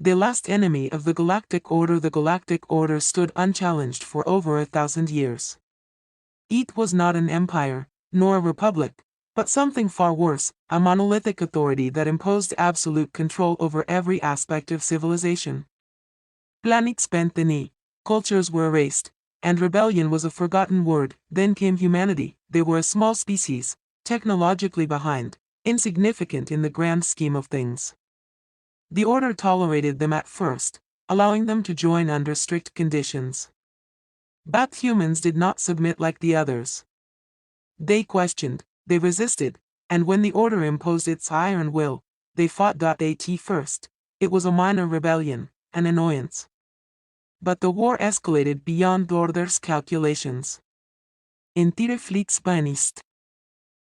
The last enemy of the Galactic Order. The Galactic Order stood unchallenged for over 1,000 years. It was not an empire, nor a republic, but something far worse, a monolithic authority that imposed absolute control over every aspect of civilization. Planets bent the knee, cultures were erased, and rebellion was a forgotten word. Then came humanity. They were a small species, technologically behind, insignificant in the grand scheme of things. The Order tolerated them at first, allowing them to join under strict conditions. But humans did not submit like the others. They questioned, they resisted, and when the Order imposed its iron will, they fought. At first, it was a minor rebellion, an annoyance. But the war escalated beyond the Order's calculations. Entire fleets vanished.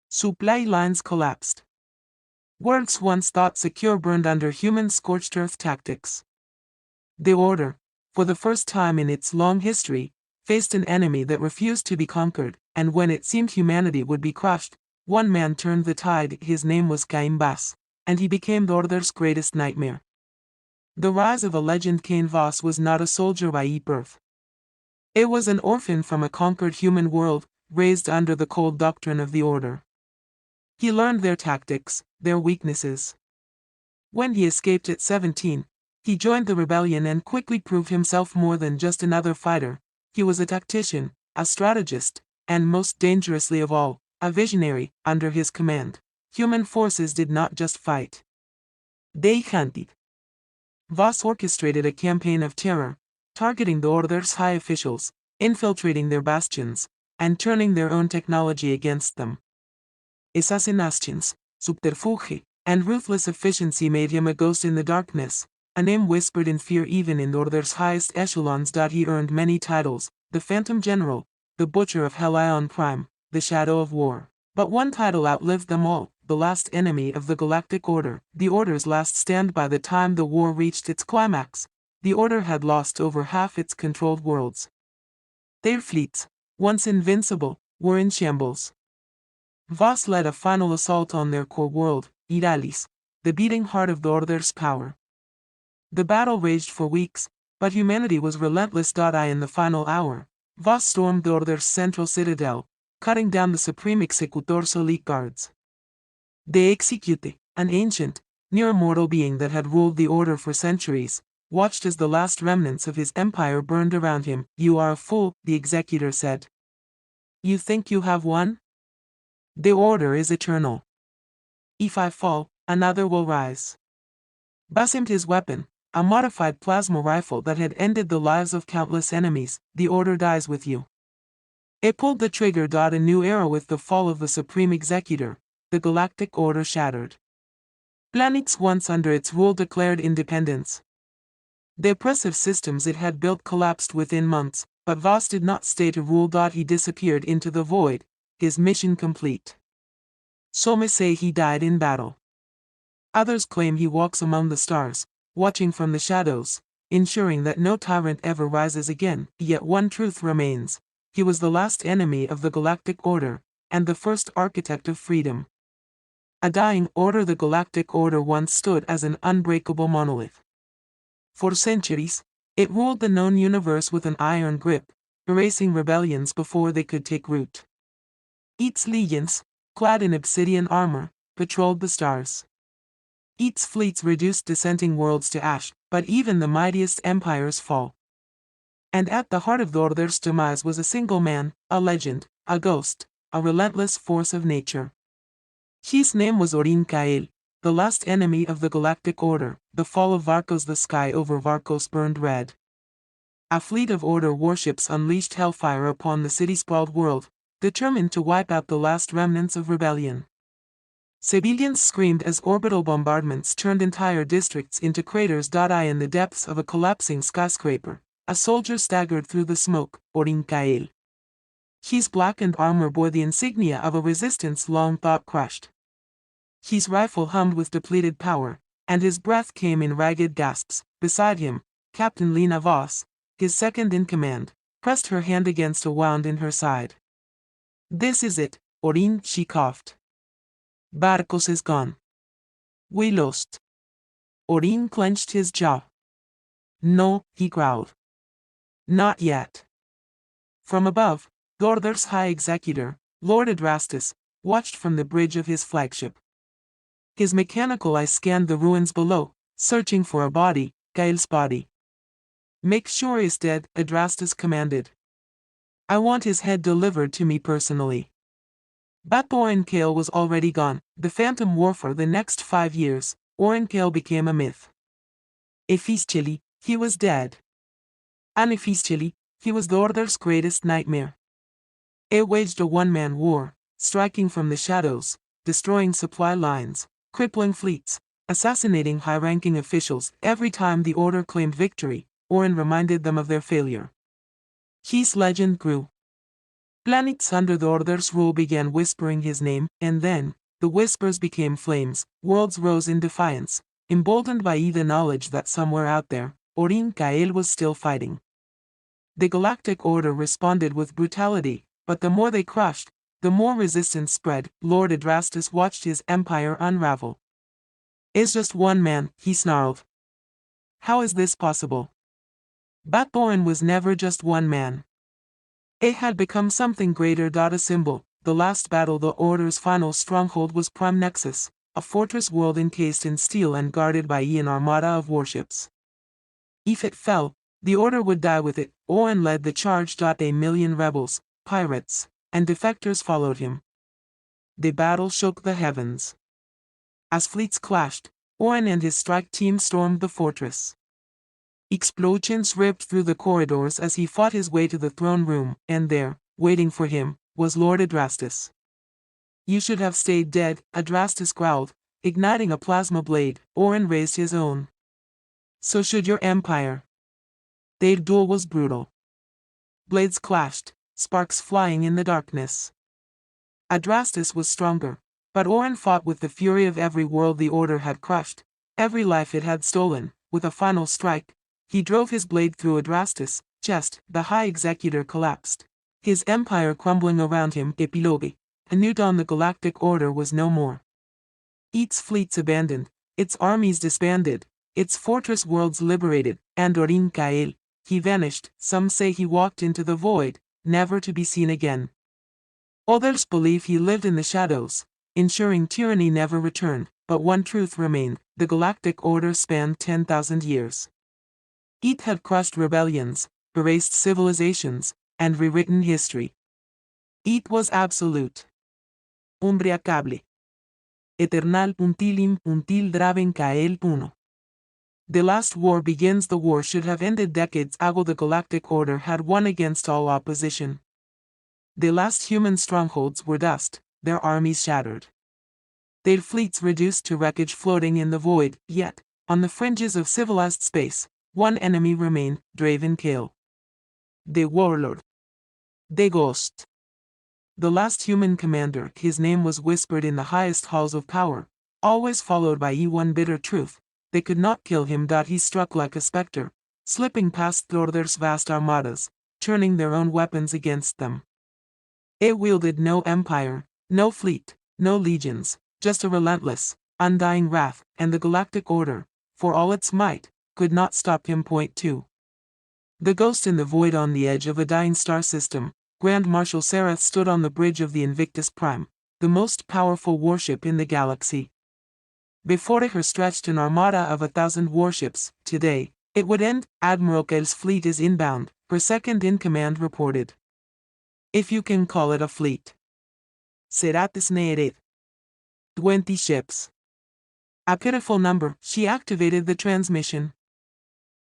Supply lines collapsed. Worlds once thought secure burned under human scorched earth tactics. The Order, for the first time in its long history, faced an enemy that refused to be conquered, and when it seemed humanity would be crushed, one man turned the tide. His name was Cain Bas, and he became the Order's greatest nightmare. The rise of a legend. Cain Vos was not a soldier by birth. It was an orphan from a conquered human world, raised under the cold doctrine of the Order. He learned their tactics, their weaknesses. When he escaped at 17, he joined the rebellion and quickly proved himself more than just another fighter. He was a tactician, a strategist, and most dangerously of all, a visionary. Under his command, human forces did not just fight. They hunted. Voss orchestrated a campaign of terror, targeting the Order's high officials, infiltrating their bastions, and turning their own technology against them. Assassinations, subterfuge, and ruthless efficiency made him a ghost in the darkness, a name whispered in fear even in the Order's highest echelons. He earned many titles: the Phantom General, the Butcher of Helion Prime, the Shadow of War. But one title outlived them all: the last enemy of the Galactic Order, the Order's last stand. By the time the war reached its climax, the Order had lost over half its controlled worlds. Their fleets, once invincible, were in shambles. Voss led a final assault on their core world, Iralis, the beating heart of the Order's power. The battle raged for weeks, but humanity was relentless. In the final hour, Voss stormed the Order's central citadel, cutting down the Supreme Executor's elite guards. The Execute, an ancient, near-immortal being that had ruled the Order for centuries, watched as the last remnants of his empire burned around him. "You are a fool," the Executor said. "You think you have won? The Order is eternal. If I fall, another will rise." Bas aimed his weapon, a modified plasma rifle that had ended the lives of countless enemies. "The Order dies with you." It pulled the trigger. A new era. With the fall of the Supreme Executor, the Galactic Order shattered. Planets once under its rule declared independence. The oppressive systems it had built collapsed within months, but Voss did not stay to rule. He disappeared into the void, his mission complete. Some say he died in battle. Others claim he walks among the stars, watching from the shadows, ensuring that no tyrant ever rises again. Yet one truth remains: he was the last enemy of the Galactic Order, and the first architect of freedom. A dying order. The Galactic Order once stood as an unbreakable monolith. For centuries, it ruled the known universe with an iron grip, erasing rebellions before they could take root. Its legions, clad in obsidian armor, patrolled the stars. Its fleets reduced dissenting worlds to ash, but even the mightiest empires fall. And at the heart of the Order's demise was a single man, a legend, a ghost, a relentless force of nature. His name was Orin Kael, the last enemy of the Galactic Order. The fall of Varkos. The sky over Varkos burned red. A fleet of Order warships unleashed hellfire upon the city-sprawled world, determined to wipe out the last remnants of rebellion. Civilians screamed as orbital bombardments turned entire districts into craters. In the depths of a collapsing skyscraper, a soldier staggered through the smoke. Orin Kael. His blackened armor bore the insignia of a resistance long thought crushed. His rifle hummed with depleted power, and his breath came in ragged gasps. Beside him, Captain Lena Voss, his second in command, pressed her hand against a wound in her side. "This is it, Orin," she coughed. "Barcos is gone. We lost." Orin clenched his jaw. No, he growled. Not yet. From above, Lorder's high executor, Lord Adrastus, watched from the bridge of his flagship. His mechanical eye scanned the ruins below, searching for a body, Gael's body. Make sure he's dead, Adrastus commanded. I want his head delivered to me personally. But Orenkale was already gone. The Phantom War for the next 5 years, Orenkale became a myth. Officially, he was dead. Unofficially, he was the Order's greatest nightmare. It waged a one-man war, striking from the shadows, destroying supply lines, crippling fleets, assassinating high-ranking officials. Every time the Order claimed victory, Oren reminded them of their failure. His legend grew. Planets under the Order's rule began whispering his name, and then, the whispers became flames. Worlds rose in defiance, emboldened by the knowledge that somewhere out there, Orin Kael was still fighting. The Galactic Order responded with brutality, but the more they crushed, the more resistance spread. Lord Adrastus watched his empire unravel. It's just one man, he snarled. How is this possible? Batboren was never just one man. It had become something greater. A symbol. The last battle. The Order's final stronghold was Prime Nexus, a fortress world encased in steel and guarded by an armada of warships. If it fell, the Order would die with it. Oren led the charge. A million rebels, pirates, and defectors followed him. The battle shook the heavens. As fleets clashed, Oren and his strike team stormed the fortress. Explosions ripped through the corridors as he fought his way to the throne room, and there, waiting for him, was Lord Adrastus. You should have stayed dead, Adrastus growled, igniting a plasma blade. Oren raised his own. So should your empire. Their duel was brutal. Blades clashed, sparks flying in the darkness. Adrastus was stronger, but Oren fought with the fury of every world the Order had crushed, every life it had stolen. With a final strike, he drove his blade through Adrastus' chest. The High Executor collapsed, his empire crumbling around him. Epilogue. A new dawn. The Galactic Order was no more. Its fleets abandoned, its armies disbanded, its fortress worlds liberated, and Orin Kael, he vanished. Some say he walked into the void, never to be seen again. Others believe he lived in the shadows, ensuring tyranny never returned. But one truth remained: the Galactic Order spanned 10,000 years. It had crushed rebellions, erased civilizations, and rewritten history. It was absolute. Umbriacable. Eternal puntilim puntil draven cael puno. The last war begins. The war should have ended decades ago. The Galactic Order had won against all opposition. The last human strongholds were dust, their armies shattered. Their fleets reduced to wreckage floating in the void. Yet, on the fringes of civilized space, one enemy remained: Draven Kael. The warlord. The ghost. The last human commander. His name was whispered in the highest halls of power, always followed by one bitter truth: they could not kill him. He struck like a specter, slipping past Thorder's vast armadas, turning their own weapons against them. It wielded no empire, no fleet, no legions, just a relentless, undying wrath, and the Galactic Order, for all its might, could not stop him. Point 2. The ghost in the void. On the edge of a dying star system, Grand Marshal Sereth stood on the bridge of the Invictus Prime, the most powerful warship in the galaxy. Before her stretched an armada of 1,000 warships. Today, it would end. Admiral Kael's fleet is inbound, her second-in-command reported. If you can call it a fleet. Sereth is needed. 20 ships. A pitiful number. She activated the transmission.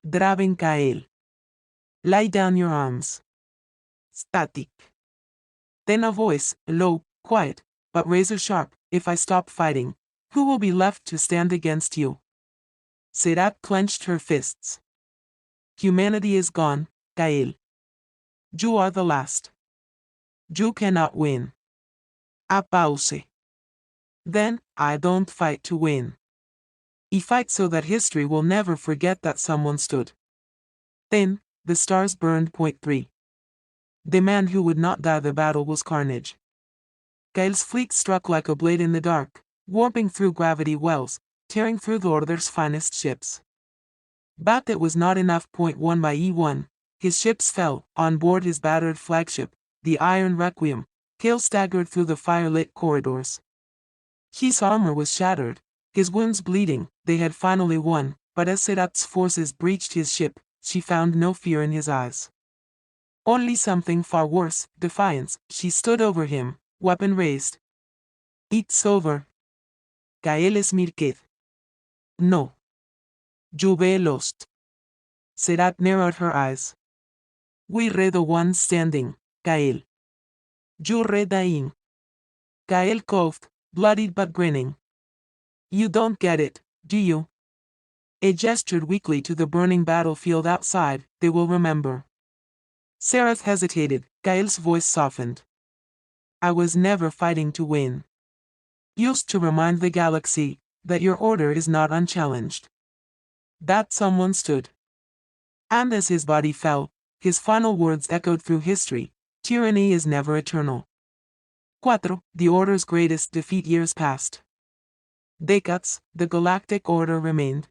Draven Kael. Lie down your arms. Static. Then a voice, low, quiet, but razor-sharp: if I stop fighting, who will be left to stand against you? Sereth clenched her fists. Humanity is gone, Kael. You are the last. You cannot win. A pause. Then, I don't fight to win. I fight so that history will never forget that someone stood. Then, the stars burned. Point 3. The man who would not die. The battle was carnage. Kael's fleet struck like a blade in the dark, warping through gravity wells, tearing through the Order's finest ships. But that was not enough. Point 1 by E1. His ships fell. On board his battered flagship, the Iron Requiem, Kale staggered through the fire-lit corridors. His armor was shattered, his wounds bleeding. They had finally won, but as Sedat's forces breached his ship, she found no fear in his eyes. Only something far worse, defiance. She stood over him, weapon raised. It's over. Gael es Mirked. No. Juve lost. Sedat narrowed her eyes. We re the one standing, Gael. You re dying. Gael coughed, bloodied but grinning. You don't get it, do you? He gestured weakly to the burning battlefield outside. They will remember. Seraph hesitated. Gael's voice softened. I was never fighting to win. Used to remind the galaxy that your order is not unchallenged. That someone stood. And as his body fell, his final words echoed through history. Tyranny is never eternal. 4. The Order's greatest defeat. Years passed. Decades, the galactic order remained.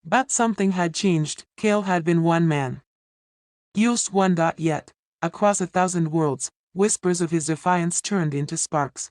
But something had changed. Kale had been one man. Used one. Yet, across 1,000 worlds, whispers of his defiance turned into sparks.